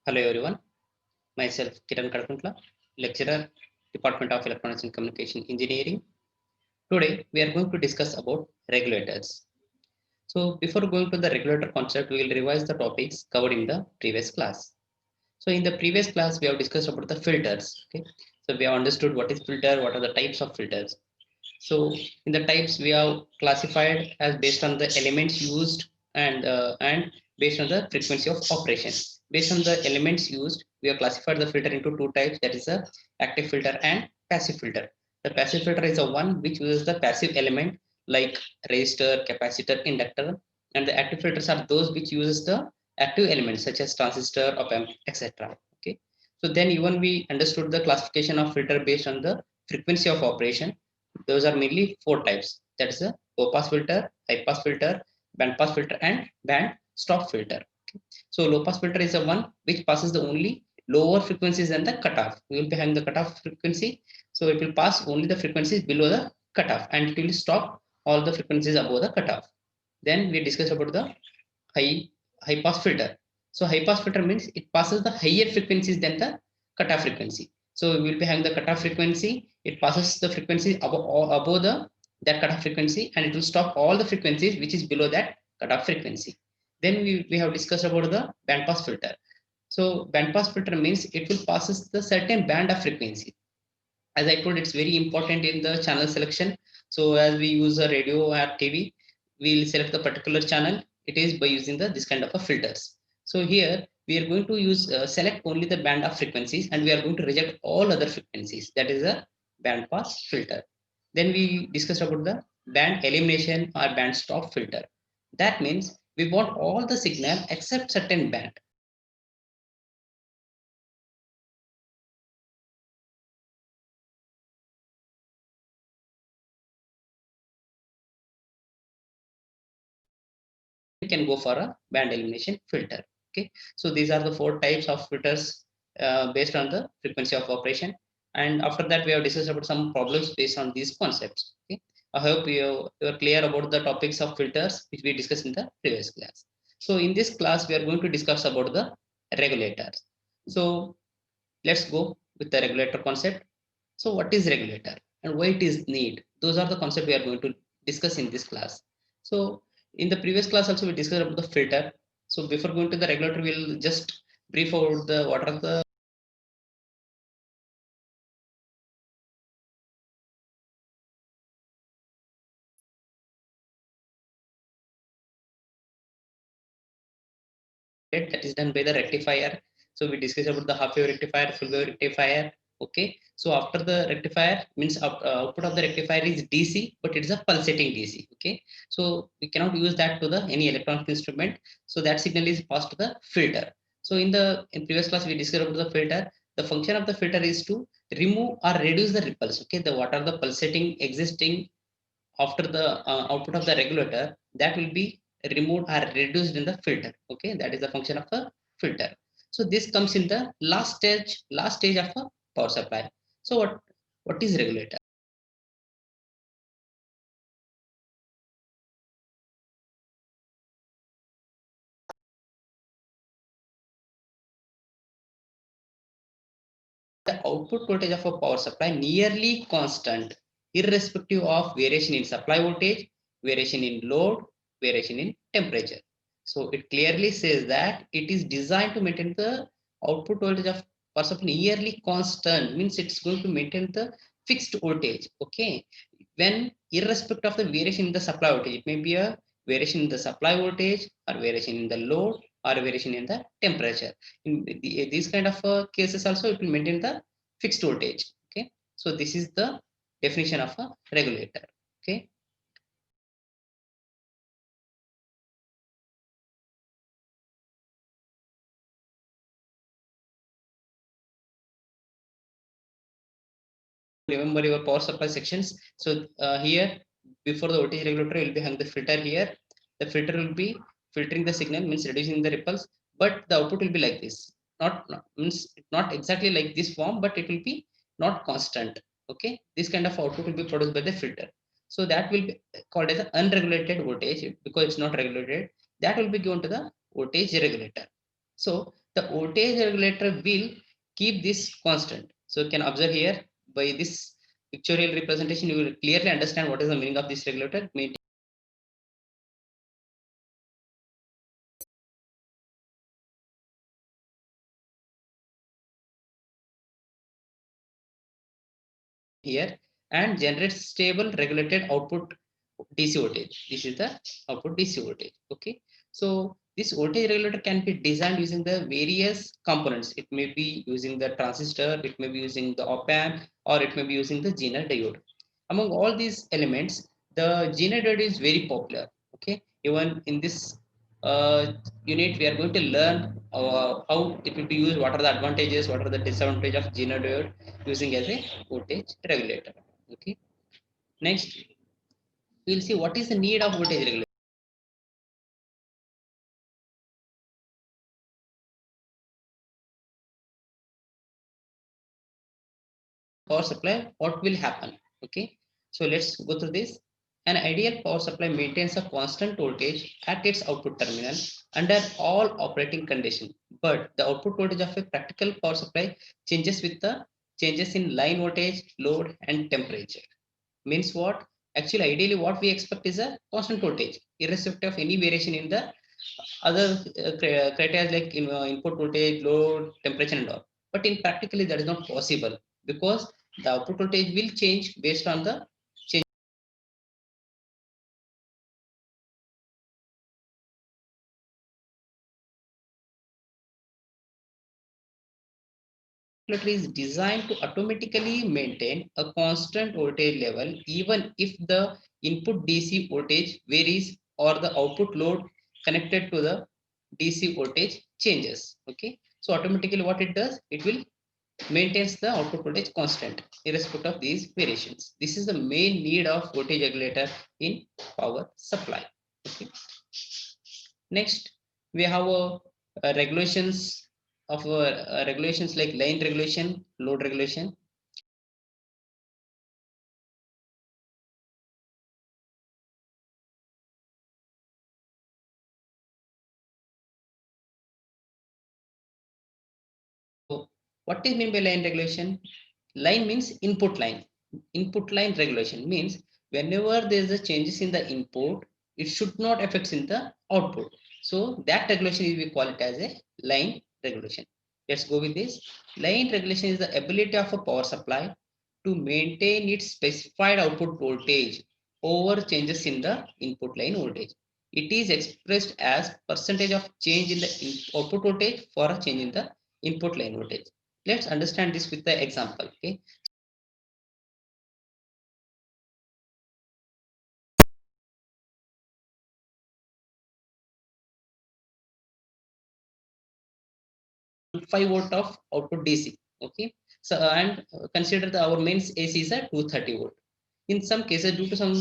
Hello everyone, myself Kiran Kadakuntla, lecturer, Department of Electronics and Communication Engineering. Today we are going to discuss about regulators. So before going to the regulator concept, we will revise the topics covered in the previous class. So in the previous class, we have discussed about the filters. Okay, so we have understood what is filter, what are the types of filters. So in the types we have classified as based on the elements used and based on the frequency of operation. Based on the elements used, we have classified the filter into two types, that is a active filter and passive filter. The passive filter is the one which uses the passive element like resistor, capacitor, inductor, and the active filters are those which uses the active elements such as transistor, op amp, etc. Okay. So then even we understood the classification of filter based on the frequency of operation. Those are mainly four types. That is a low pass filter, high pass filter, band pass filter, and band stop filter. Okay. So low pass filter is the one which passes the only lower frequencies than the cutoff. We will be having the cutoff frequency, so it will pass only the frequencies below the cutoff, and it will stop all the frequencies above the cutoff. Then we discuss about the high high pass filter. So high pass filter means it passes the higher frequencies than the cutoff frequency. So we will be having the cutoff frequency. It passes the frequency above the that cutoff frequency, and it will stop all the frequencies which is below that cutoff frequency. Then we have discussed about the band pass filter. So band pass filter means it will passes the certain band of frequency. As I told, it's very important in the channel selection. So as we use a radio or TV, we'll select the particular channel. It is by using this kind of a filters. So here we are going to use select only the band of frequencies, and we are going to reject all other frequencies. That is a band pass filter. Then we discussed about the band elimination or band stop filter. That means we want all the signal except certain band. We can go for a band elimination filter. Okay, so these are the four types of filters based on the frequency of operation. And after that, we have discussed about some problems based on these concepts. Okay, I hope you are clear about the topics of filters which we discussed in the previous class. So in this class, we are going to discuss about the regulators. So let's go with the regulator concept. So what is regulator and why it is need? Those are the concepts we are going to discuss in this class. So in the previous class also we discussed about the filter. So before going to the regulator, we'll just brief about the what are the that is done by the rectifier. So we discussed about the half wave rectifier, full wave rectifier. Okay. So after the rectifier means output of the rectifier is DC, but it is a pulsating DC. Okay. So we cannot use that to the any electronic instrument. So that signal is passed to the filter. So in previous class we discussed about the filter. The function of the filter is to remove or reduce the ripples. Okay. The what are the pulsating existing after the output of the regulator, that will be removed or reduced in the filter. Okay, that is the function of a filter. So this comes in the last stage of a power supply. So what is regulator? The output voltage of a power supply nearly constant irrespective of variation in supply voltage, variation in load, variation in temperature. So it clearly says that it is designed to maintain the output voltage of power supply nearly constant, means it's going to maintain the fixed voltage. Okay, when irrespective of the variation in the supply voltage, it may be a variation in the supply voltage or variation in the load or variation in the temperature. In these kind of cases also, it will maintain the fixed voltage. Okay, so this is the definition of a regulator. Okay, remember your power supply sections. So here before the voltage regulator will be having the filter. Here the filter will be filtering the signal, means reducing the ripples, but the output will be like this. Not means not exactly like this form, but it will be not constant. Okay, this kind of output will be produced by the filter. So that will be called as unregulated voltage because it's not regulated. That will be given to the voltage regulator. So the voltage regulator will keep this constant. So you can observe here by this pictorial representation, you will clearly understand what is the meaning of this regulator. Here and generates stable regulated output DC voltage. This is the output DC voltage. Okay. So this voltage regulator can be designed using the various components. It may be using the transistor, it may be using the op amp, or it may be using the Zener diode. Among all these elements, the Zener diode is very popular. Okay. Even in this unit, we are going to learn how it will be used, what are the advantages, what are the disadvantages of Zener diode using as a voltage regulator. Okay. Next, we'll see what is the need of voltage regulator. Power supply, what will happen? Okay. So let's go through this. An ideal power supply maintains a constant voltage at its output terminal under all operating conditions. But the output voltage of a practical power supply changes with the changes in line voltage, load, and temperature. Means what? Actually, ideally, what we expect is a constant voltage, irrespective of any variation in the other criteria like input voltage, load, temperature, and all. But in practically, that is not possible because the output voltage will change based on the change. Regulator is designed to automatically maintain a constant voltage level even if the input DC voltage varies or the output load connected to the DC voltage changes. Okay, so automatically what it does, it will maintains the output voltage constant irrespective of these variations. This is the main need of voltage regulator in power supply. Okay. Next, we have regulations of regulations like line regulation, load regulation. So what is meant by line regulation? Line means input line. Input line regulation means whenever there is a changes in the input, it should not affect in the output. So that regulation is we call it as a line regulation. Let's go with this. Line regulation is the ability of a power supply to maintain its specified output voltage over changes in the input line voltage. It is expressed as percentage of change in the output voltage for a change in the input line voltage. Let's understand this with the example. Okay. 5 volt of output DC. Okay. So and consider the our mains AC is at 230 volt. In some cases, due to some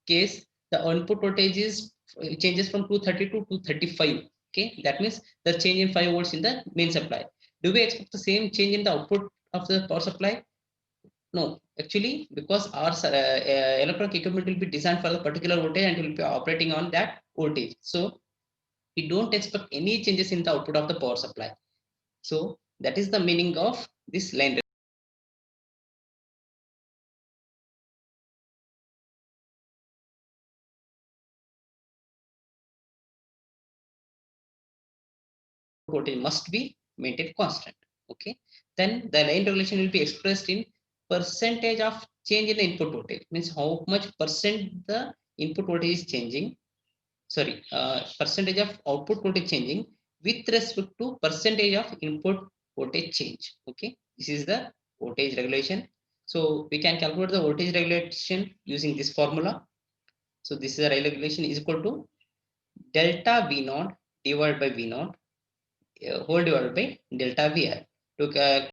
case, the input voltage is changes from 230 to 235. Okay, that means the change in 5 volts in the main supply. Do we expect the same change in the output of the power supply? No, actually, because our electronic equipment will be designed for the particular voltage and will be operating on that voltage. So we don't expect any changes in the output of the power supply. So that is the meaning of this line voltage must be maintained constant. Okay, then the line regulation will be expressed in percentage of change in the input voltage. Means how much percent the input voltage is changing. Sorry, percentage of output voltage changing with respect to percentage of input voltage change. Okay, this is the voltage regulation. So we can calculate the voltage regulation using this formula. So this is a regulation is equal to delta V naught divided by V naught whole divided by delta VR. To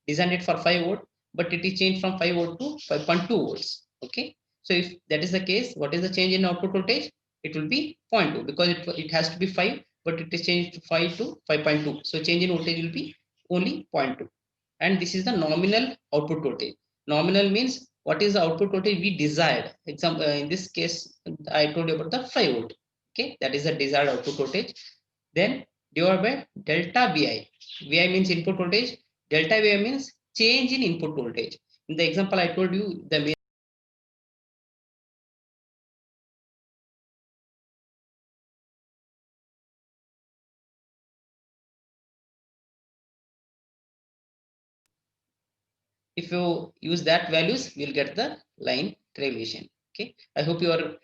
designed it for 5 volt, but it is changed from 5 volt to 5.2 volts. Okay. So if that is the case, what is the change in output voltage? It will be 0.2 because it has to be 5, but it is changed to 5 to 5.2. So change in voltage will be only 0.2. and this is the nominal output voltage. Nominal means what is the output voltage we desired. Example, in this case, I told you about the 5 volt. Okay, that is the desired output voltage. Then divided by delta VI. VI means input voltage. Delta VI means change in input voltage. In the example I told you, the if you use that values, we'll get the line regulation. Okay, I hope you are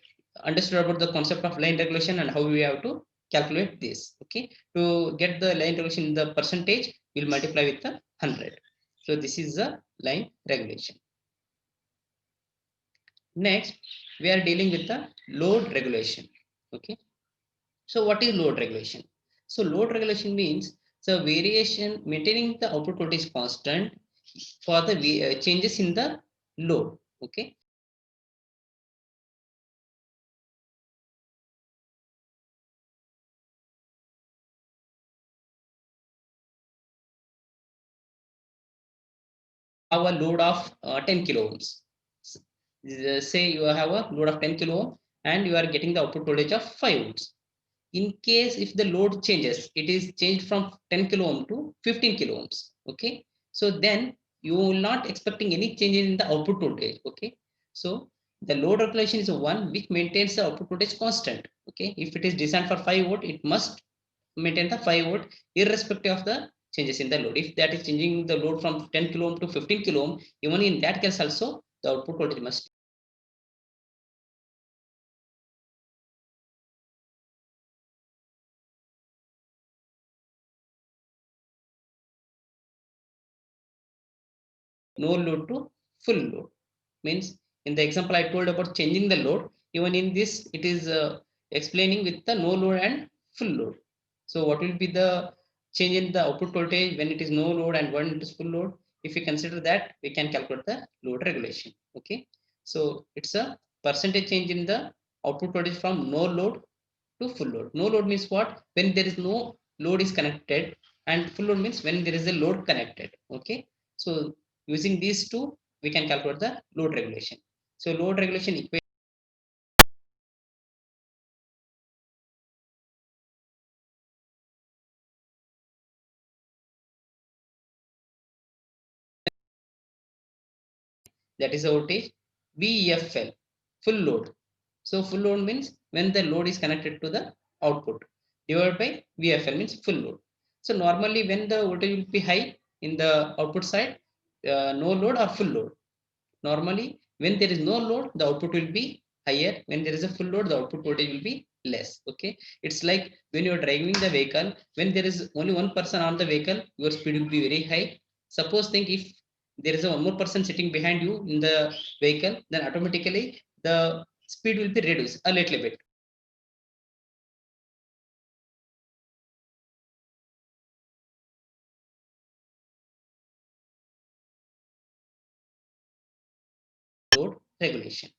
understood about the concept of line regulation and how we have to calculate this. Okay, to get the line regulation in the percentage, we'll multiply with the 100. So this is the line regulation. Next, we are dealing with the load regulation. Okay, so what is load regulation? So load regulation means the variation maintaining the output voltage constant for the changes in the load. Okay, have a load of 10 kilo ohms. Say you have a load of 10 kilo ohm and you are getting the output voltage of 5 volts. In case if the load changes, it is changed from 10 kilo ohm to 15 kilo ohms. Okay, so then you will not expecting any change in the output voltage. Okay, so the load regulation is one which maintains the output voltage constant. Okay, if it is designed for 5 volt, it must maintain the 5 volt irrespective of the changes in the load. If that is changing the load from 10 kilo ohm to 15 kilo ohm, even in that case also the output voltage must no load to full load. Means in the example I told about changing the load, even in this it is explaining with the no load and full load. So what will be the change in the output voltage when it is no load and when it is full load? If we consider that, we can calculate the load regulation. Okay, so it's a percentage change in the output voltage from no load to full load. No load means what? When there is no load is connected, and full load means when there is a load connected. Okay, so using these two, we can calculate the load regulation. So load regulation equation that is the voltage VFL, full load. So full load means when the load is connected to the output, divided by VFL means full load. So normally when the voltage will be high in the output side, no load or full load. Normally, when there is no load, the output will be higher. When there is a full load, the output voltage will be less. Okay, it's like when you're driving the vehicle, when there is only one person on the vehicle, your speed will be very high. Suppose think if there is a one more person sitting behind you in the vehicle, then automatically the speed will be reduced a little bit. Load regulation.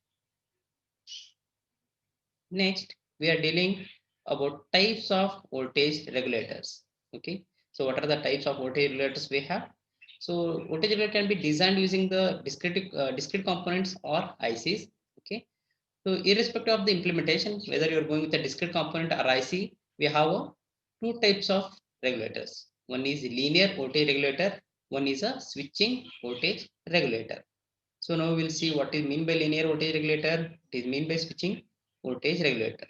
Next, we are dealing about types of voltage regulators. Okay, so what are the types of voltage regulators we have? So voltage regulator can be designed using the discrete components or ICs. Okay, so irrespective of the implementation, whether you are going with a discrete component or IC, we have two types of regulators. One is linear voltage regulator. One is a switching voltage regulator. So now we'll see what is mean by linear voltage regulator. It is mean by switching voltage regulator.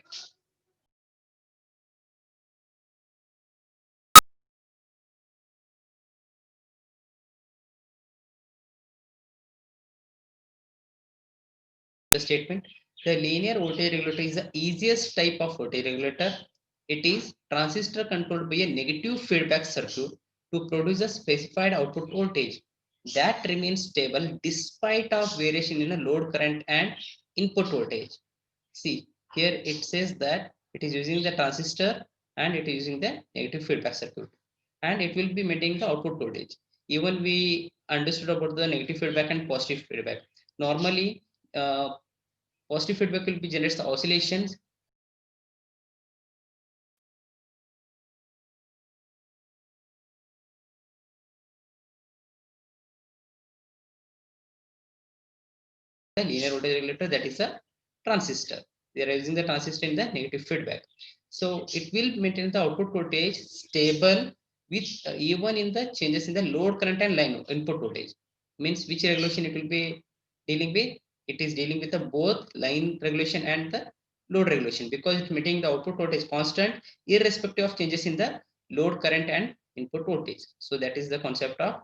The statement, the linear voltage regulator is the easiest type of voltage regulator. It is transistor controlled by a negative feedback circuit to produce a specified output voltage that remains stable despite of variation in a load current and input voltage. See, here it says that it is using the transistor and it is using the negative feedback circuit, and it will be maintaining the output voltage. Even we understood about the negative feedback and positive feedback. Normally, positive feedback will be generates the oscillations. the linear voltage regulator, that is a transistor. We are using the transistor in the negative feedback. So it will maintain the output voltage stable with even in the changes in the load current and line input voltage. Means which regulation it will be dealing with? It is dealing with the both line regulation and the load regulation, because it's maintaining the output voltage constant irrespective of changes in the load current and input voltage. So that is the concept of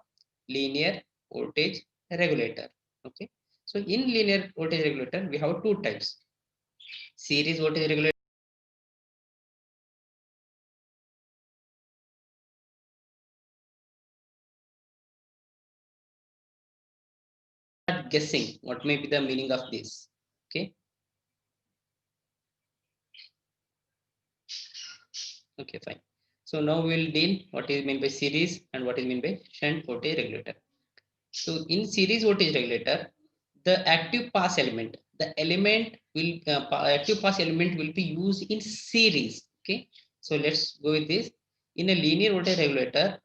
linear voltage regulator. Okay. So in linear voltage regulator, we have two types: series voltage regulator. Guessing what may be the meaning of this. Okay. Okay, fine. So now we'll deal what is meant by series and what is meant by shunt voltage regulator. So in series voltage regulator, the active pass element, the element will active pass element will be used in series. Okay. So let's go with this. In a linear voltage regulator,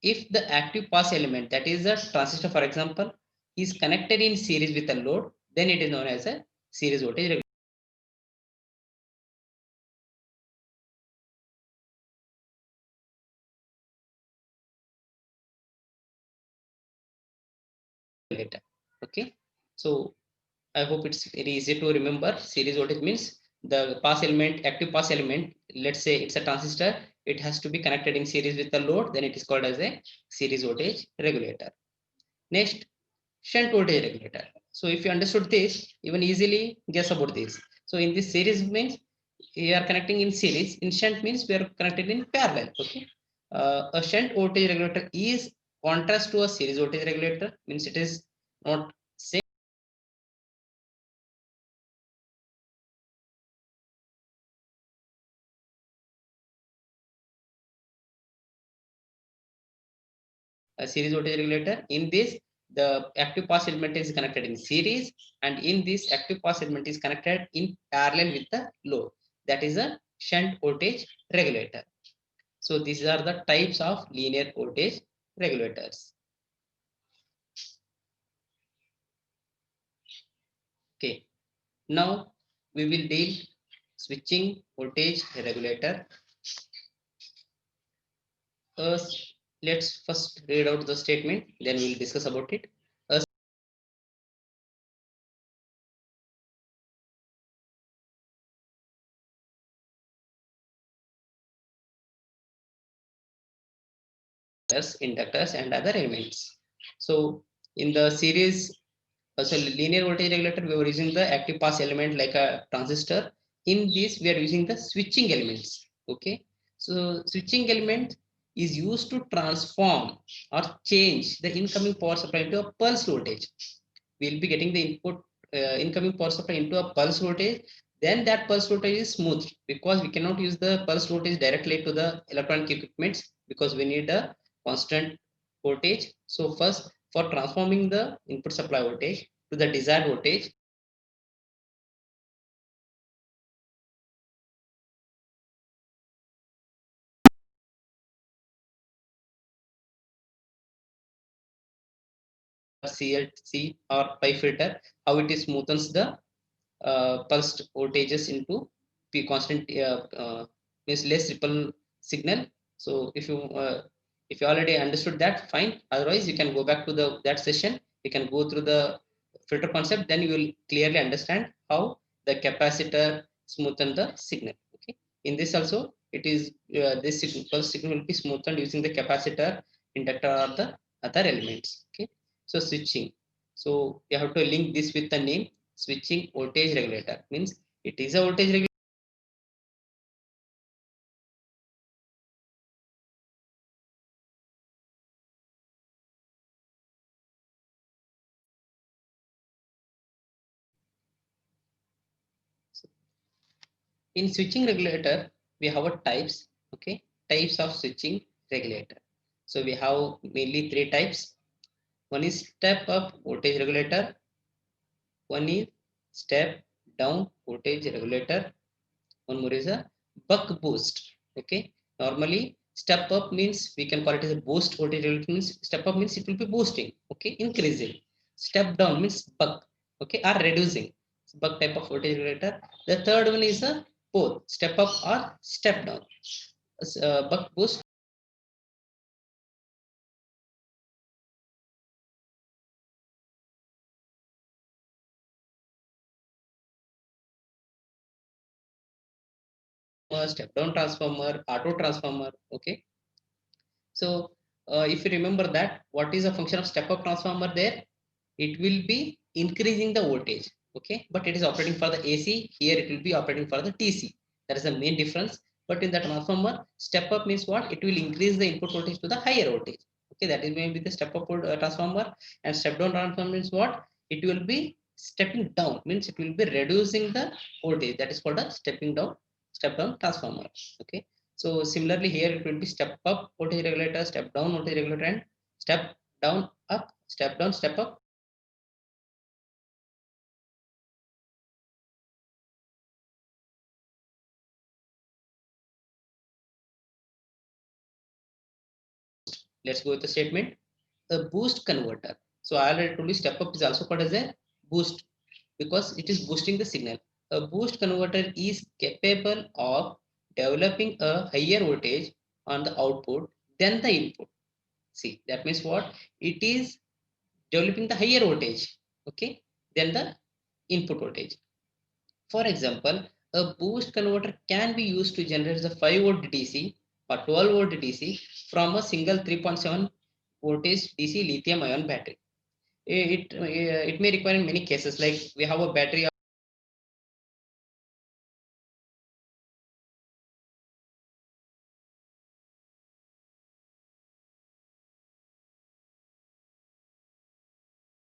if the active pass element, that is a transistor, for example, is connected in series with a load, then it is known as a series voltage regulator. Okay. So I hope it's very easy to remember. Series voltage means the pass element, active pass element, let's say it's a transistor, it has to be connected in series with the load, then it is called as a series voltage regulator. Next, shunt voltage regulator. So if you understood this, even easily guess about this. So in this series means we are connecting in series, in shunt means we are connected in parallel. Okay. A shunt voltage regulator is contrast to a series voltage regulator, means it is not same. A series voltage regulator. In this, the active pass element is connected in series, and in this active pass element is connected in parallel with the load. That is a shunt voltage regulator. So these are the types of linear voltage regulators. Okay. Now we will deal switching voltage regulator. Let's first read out the statement, then we'll discuss about it. Inductors and other elements. So in the series, so linear voltage regulator, we were using the active pass element like a transistor. In this, we are using the switching elements. Okay. So switching element is used to transform or change the incoming power supply into a pulse voltage. We'll be getting the input incoming power supply into a pulse voltage. Then that pulse voltage is smooth, because we cannot use the pulse voltage directly to the electronic equipments, because we need a constant voltage. So first, for transforming the input supply voltage to the desired voltage, CLC or pi filter, how it is smoothens the pulsed voltages into P constant, means less ripple signal. So if you already understood that, fine. Otherwise, you can go back to the that session. You can go through the filter concept. Then you will clearly understand how the capacitor smoothen the signal. Okay. In this also, it is this pulse signal will be smoothened using the capacitor, inductor, or the other elements. Okay. So switching. So you have to link this with the name switching voltage regulator, means it is a voltage regulator. In switching regulator, we have a types. Okay, types of switching regulator. So we have mainly three types. One is step up voltage regulator. One is step down voltage regulator. One more is a buck boost. Okay, normally step up means we can call it as a boost voltage regulator. Means step up means it will be boosting. Okay, increasing. Step down means buck. okay, or reducing. It's buck type of voltage regulator. The third one is a both step up or step down. Buck boost step down transformer, auto transformer. Okay, so if you remember that, what is the function of step up transformer there? It will be increasing the voltage. Okay, but it is operating for the AC. Here it will be operating for the DC. That is the main difference. But in the transformer, step up means what? It will increase the input voltage to the higher voltage. Okay, that is maybe the step up transformer. And step down transformer means what? It will be stepping down, means it will be reducing the voltage. That is called a stepping down, step down transformer. Okay, so similarly here it will be step up voltage regulator, step down voltage regulator, and step down up, step down, step up. Let's go with the statement. A boost converter. So I already told you step up is also called as a boost because it is boosting the signal. A boost converter is capable of developing a higher voltage on the output than the input. See, that means what? It is developing the higher voltage, okay, than the input voltage. For example, a boost converter can be used to generate the 5 volt DC or 12 volt DC from a single 3.7 voltage DC lithium ion battery. It may require in many cases, like we have a battery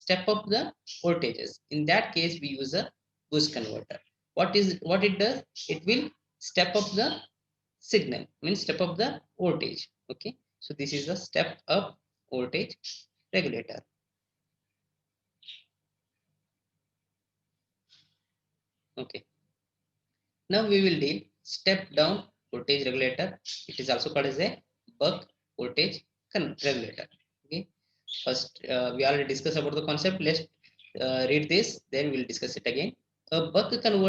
step up the voltages. In that case, we use a boost converter. What it does? It will step up the signal, means step up the voltage. Okay, so this is a step up voltage regulator. Okay, now we will deal step down voltage regulator. It is also called as a buck voltage regulator. Okay, first we already discussed about the concept. Let's read this, then we'll discuss it again. A buck converter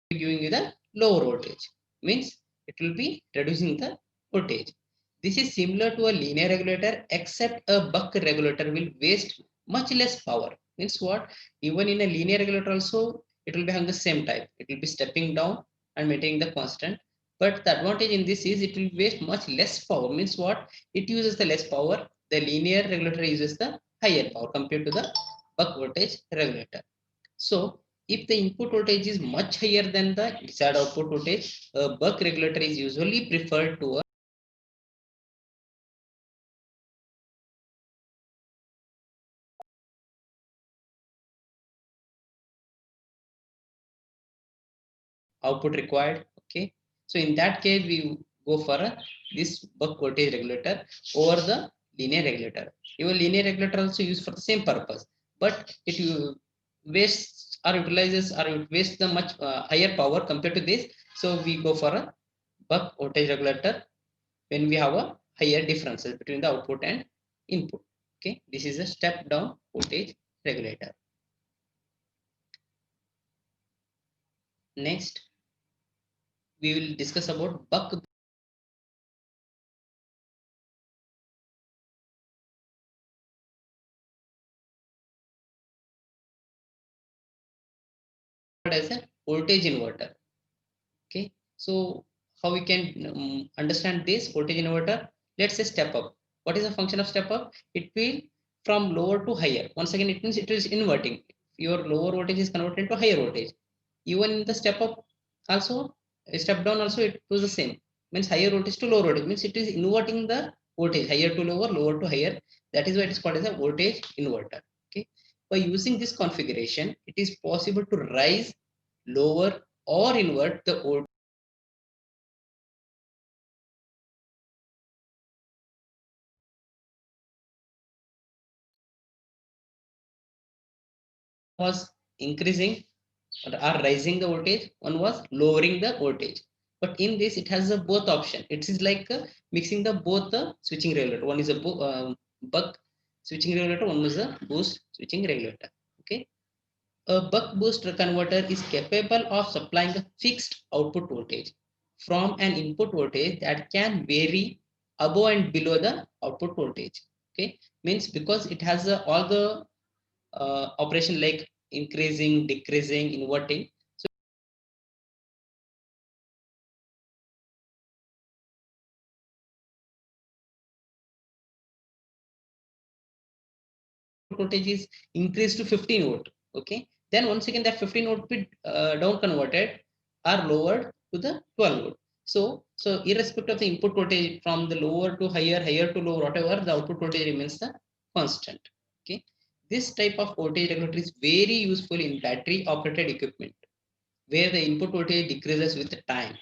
giving you the lower voltage, means it will be reducing the voltage. This is similar to a linear regulator, except a buck regulator will waste much less power. Means what? Even in a linear regulator also, it will be having the same type, it will be stepping down and maintaining the constant. But the advantage in this is it will waste much less power. Means what? It uses the less power. The linear regulator uses the higher power compared to the buck voltage regulator. So if the input voltage is much higher than the desired output voltage, a buck regulator is usually preferred to a output required. Okay, so in that case, we go for this buck voltage regulator over the linear regulator. Your linear regulator also used for the same purpose, but it wastes or utilizes or it wastes the much higher power compared to this. So we go for a buck voltage regulator when we have a higher differences between the output and input. Okay, this is a step down voltage regulator. Next, we will discuss about buck as a voltage inverter. Okay, so how we can understand this voltage inverter? Let's say step up. What is the function of step up? It will from lower to higher. Once again, it means it is inverting. Your lower voltage is converted into higher voltage. Even in the step up also, step down also it was the same. Means higher voltage to lower voltage, means it is inverting the voltage, higher to lower, lower to higher. That is why it is called as a voltage inverter. Okay, by using this configuration, it is possible to rise, lower, or invert the voltage was increasing or rising the voltage, one was lowering the voltage. But in this, it has a both option. It is like mixing the both the switching regulator. One is a buck switching regulator, one is a boost switching regulator. Okay. A buck boost converter is capable of supplying a fixed output voltage from an input voltage that can vary above and below the output voltage. Okay, means because it has all the operation like increasing, decreasing, inverting. So voltage is increased to 15 volt. Okay, then once again that 15 volt be down converted are lowered to the 12 volt. So irrespective of the input voltage from the lower to higher, higher to lower, whatever, the output voltage remains the constant. Okay, this type of voltage regulator is very useful in battery operated equipment where the input voltage decreases with time.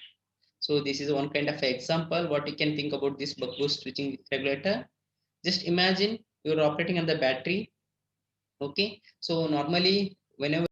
So this is one kind of example what you can think about this buck boost switching regulator. Just imagine you're operating on the battery. Okay, so normally whenever,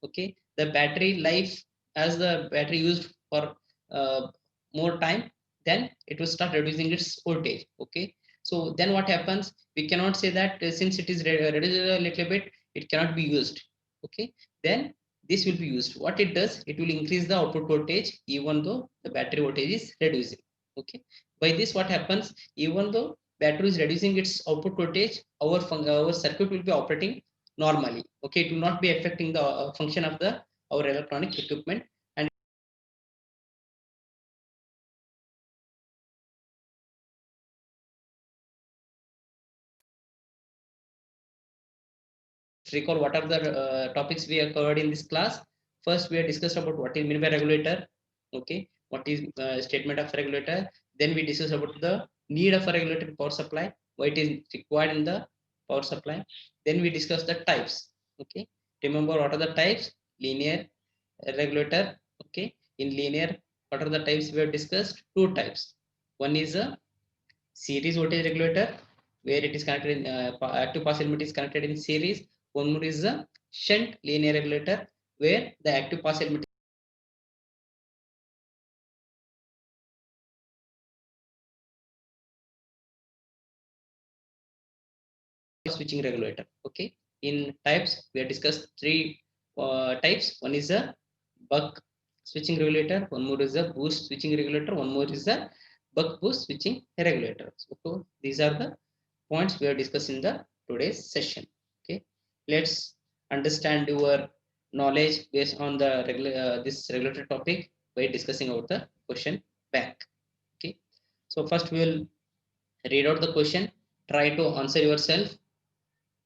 okay, the battery life, as the battery used for uh, more time, then it will start reducing its voltage. Okay, so then what happens, we cannot say that since it is reduced a little bit, it cannot be used. Okay, then this will be used. What it does, it will increase the output voltage even though the battery voltage is reducing. Okay, by this what happens, even though battery is reducing its output voltage, our circuit will be operating normally. Okay, it will not be affecting the function of the our electronic equipment. And recall what are the topics we have covered in this class. First we have discussed about what is mean by regulator. Okay, what is statement of regulator. Then we discussed about the need of a regulator power supply, why it is required in the power supply. Then we discussed the types. Okay, remember what are the types? Linear regulator. Okay, in linear, what are the types we have discussed? Two types. One is a series voltage regulator where it is connected in active pass element is connected in series. One more is a shunt linear regulator where the active pass element is switching regulator. Okay, in types we have discussed three types. One is a buck switching regulator, one more is a boost switching regulator, one more is a buck boost switching regulator. So these are the points we are discussing in the today's session. Okay, let's understand your knowledge based on the this regulator topic by discussing about the question bank. Okay, so first we will read out the question, try to answer yourself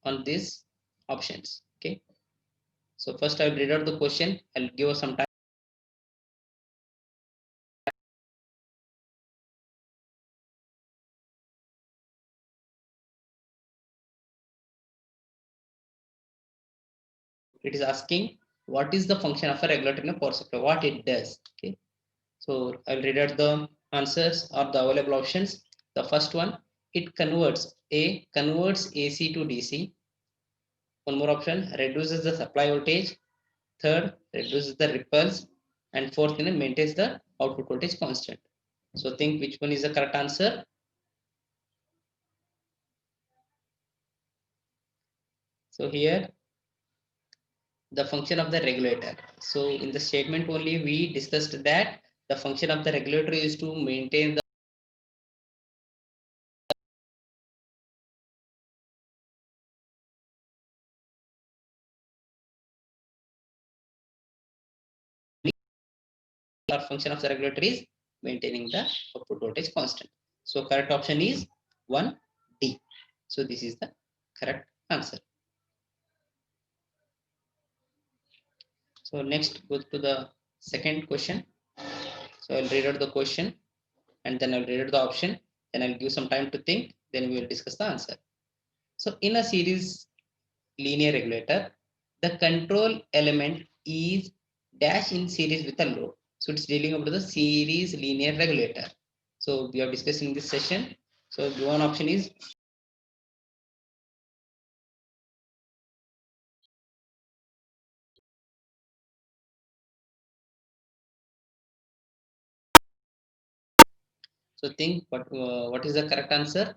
on these options. Okay, so first I will read out the question, I'll give us some time. It is asking what is the function of a regulator in a power supply, what it does. Okay, so I'll read out the answers or the available options. The first one, it converts AC to DC. One more option, reduces the supply voltage. Third, reduces the ripples. And fourth, maintains the output voltage constant. So think which one is the correct answer. So here, the function of the regulator. So in the statement only we discussed that the function of the regulator is to maintain the function of the regulator is maintaining the output voltage constant. So correct option is 1D. So this is the correct answer. So next go to the second question. So I'll read out the question and then I'll read out the option. Then I'll give some time to think. Then we will discuss the answer. So in a series linear regulator, the control element is dash in series with a load. So it's dealing about the series linear regulator. So we are discussing this session. So the one option is So think what is the correct answer?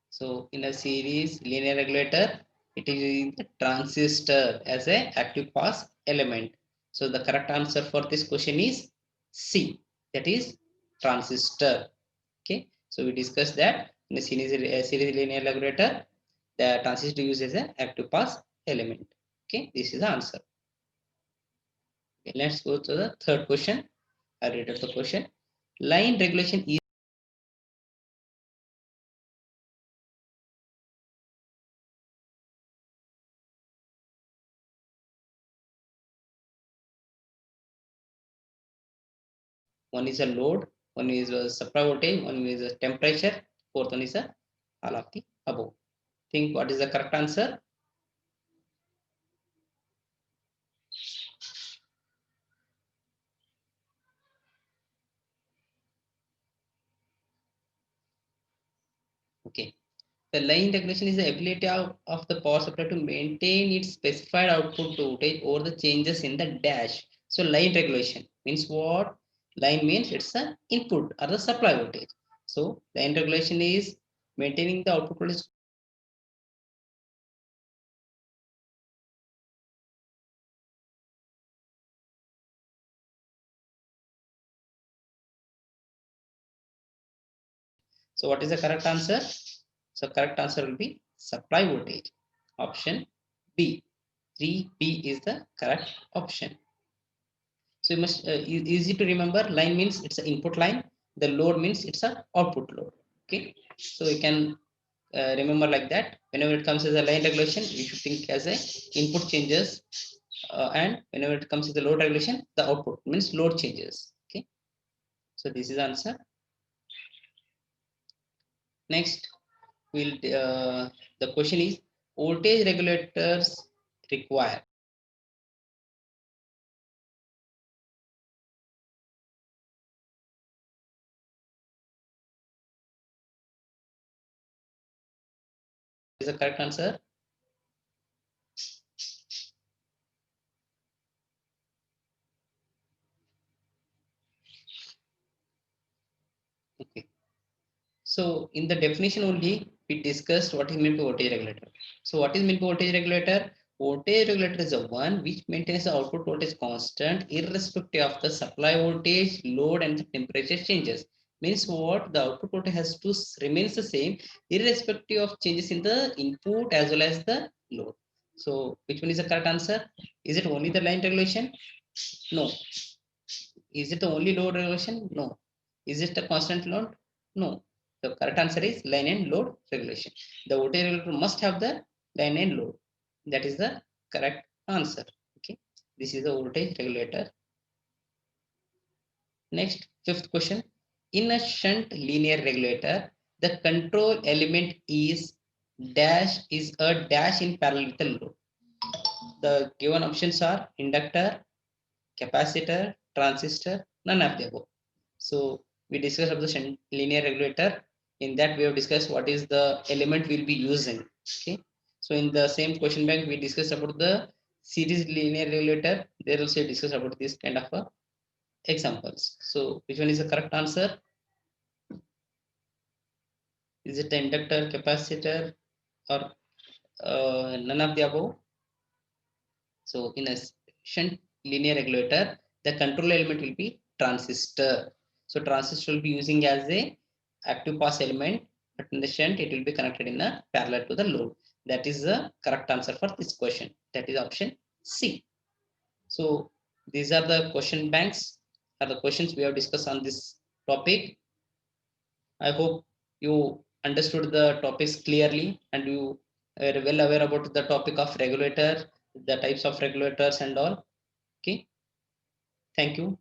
So in a series linear regulator, it is in the transistor as a active pass element. So the correct answer for this question is C, that is transistor. Okay, so we discussed that in a series linear regulator, the transistor uses an active pass element. Okay, this is the answer. Okay, let's go to the third question. I read out the question. Line regulation is one is a load, one is a supply voltage, one is a temperature, fourth one is a all of the above. Think what is the correct answer? Okay. The line regulation is the ability of the power supply to maintain its specified output voltage over the changes in the dash. So line regulation means what? Line means it's the input or the supply voltage. So line regulation is maintaining the output voltage. So what is the correct answer? So correct answer will be supply voltage. Option B. 3B is the correct option. So you must easy to remember. Line means it's an input line. The load means it's a output load. Okay. So you can remember like that. Whenever it comes as a line regulation, you should think as a input changes, and whenever it comes to the load regulation, the output means load changes. Okay. So this is the answer. Next, we'll the question is voltage regulators require. Is the correct answer? Okay. So in the definition only, we discussed what is meant by voltage regulator. So what is meant by voltage regulator? Voltage regulator is the one which maintains the output voltage constant irrespective of the supply voltage, load, and the temperature changes. Means what? The output voltage has to remains the same irrespective of changes in the input as well as the load. So which one is the correct answer? Is it only the line regulation? No. Is it the only load regulation? No. Is it a constant load? No. The correct answer is line and load regulation. The voltage regulator must have the line and load. That is the correct answer. Okay. This is the voltage regulator. Next, fifth question. In a shunt linear regulator, the control element is a dash in parallel with the load. The given options are inductor, capacitor, transistor, none of the above. So we discussed about the linear regulator. In that we have discussed what is the element we'll be using. Okay. So in the same question bank, we discussed about the series linear regulator. There also discuss about this kind of examples. So which one is the correct answer? Is it the inductor, capacitor, or none of the above? So in a shunt linear regulator, the control element will be transistor. So transistor will be using as a active pass element, but in the shunt it will be connected in a parallel to the load. That is the correct answer for this question. That is option C. So these are the question banks, are the questions we have discussed on this topic. I hope you understood the topics clearly and you are well aware about the topic of regulator, the types of regulators and all. Okay. Thank you.